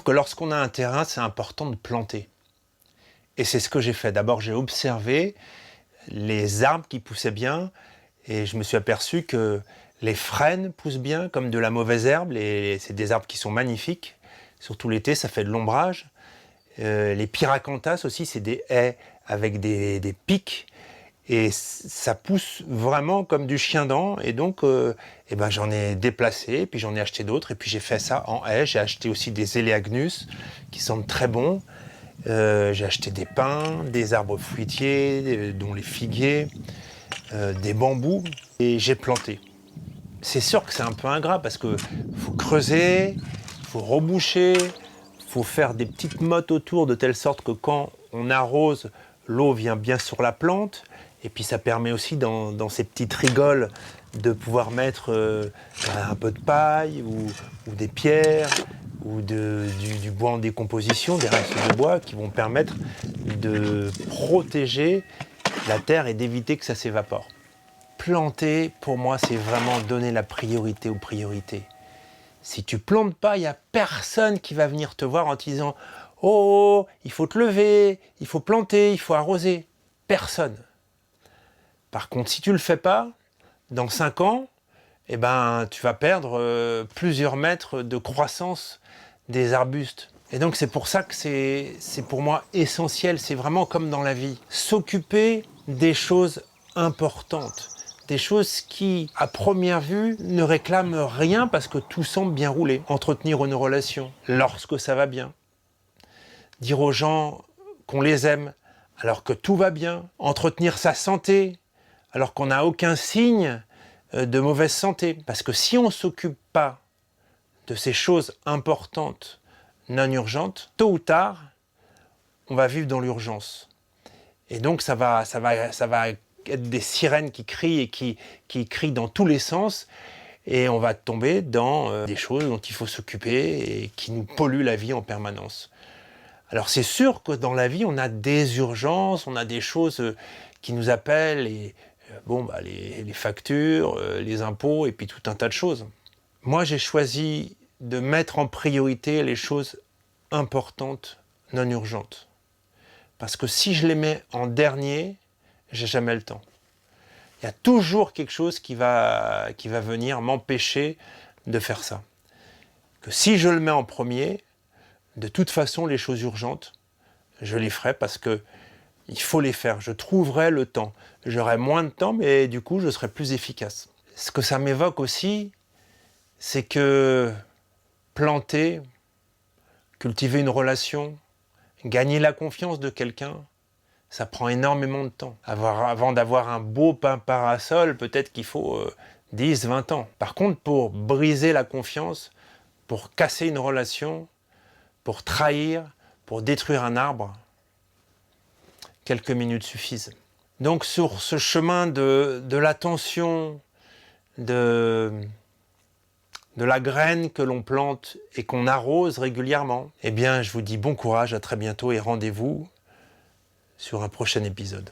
que lorsqu'on a un terrain, c'est important de planter. Et c'est ce que j'ai fait. D'abord, j'ai observé les arbres qui poussaient bien et je me suis aperçu que les frênes poussent bien comme de la mauvaise herbe. C'est des arbres qui sont magnifiques. Surtout l'été, ça fait de l'ombrage. Les pyracanthes aussi, c'est des haies avec des pics. Et ça pousse vraiment comme du chien-dent. Et donc, j'en ai déplacé, puis j'en ai acheté d'autres. Et puis j'ai fait ça en haie. J'ai acheté aussi des Eleagnus qui sentent très bons. J'ai acheté des pins, des arbres fruitiers, dont les figuiers, des bambous. Et j'ai planté. C'est sûr que c'est un peu ingrat parce qu'il faut creuser, il faut reboucher, il faut faire des petites mottes autour de telle sorte que quand on arrose, l'eau vient bien sur la plante. Et puis ça permet aussi dans ces petites rigoles de pouvoir mettre un peu de paille ou des pierres ou du bois en décomposition, des restes de bois qui vont permettre de protéger la terre et d'éviter que ça s'évapore. Planter, pour moi, c'est vraiment donner la priorité aux priorités. Si tu plantes pas, il n'y a personne qui va venir te voir en te disant « Oh, il faut te lever, il faut planter, il faut arroser ». Personne. Par contre, si tu ne le fais pas, dans 5 ans, tu vas perdre plusieurs mètres de croissance des arbustes. Et donc c'est pour ça que c'est pour moi essentiel, c'est vraiment comme dans la vie. S'occuper des choses importantes. Des choses qui, à première vue, ne réclament rien parce que tout semble bien rouler. Entretenir une relation lorsque ça va bien. Dire aux gens qu'on les aime alors que tout va bien. Entretenir sa santé alors qu'on n'a aucun signe de mauvaise santé. Parce que si on ne s'occupe pas de ces choses importantes, non urgentes, tôt ou tard, on va vivre dans l'urgence. Et donc ça va être des sirènes qui crient et qui crient dans tous les sens. Et on va tomber dans des choses dont il faut s'occuper et qui nous polluent la vie en permanence. Alors c'est sûr que dans la vie, on a des urgences, on a des choses qui nous appellent, et les factures, les impôts, et puis tout un tas de choses. Moi, j'ai choisi de mettre en priorité les choses importantes, non urgentes. Parce que si je les mets en dernier, j'ai jamais le temps. Il y a toujours quelque chose qui va venir m'empêcher de faire ça. Que si je le mets en premier, de toute façon, les choses urgentes, je les ferai parce que il faut les faire. Je trouverai le temps. J'aurai moins de temps, mais du coup, je serai plus efficace. Ce que ça m'évoque aussi, c'est que planter, cultiver une relation, gagner la confiance de quelqu'un, ça prend énormément de temps. Avant d'avoir un beau parasol, peut-être qu'il faut 10, 20 ans. Par contre, pour briser la confiance, pour casser une relation, pour trahir, pour détruire un arbre, quelques minutes suffisent. Donc sur ce chemin de l'attention, de la graine que l'on plante et qu'on arrose régulièrement, je vous dis bon courage, à très bientôt et rendez-vous sur un prochain épisode.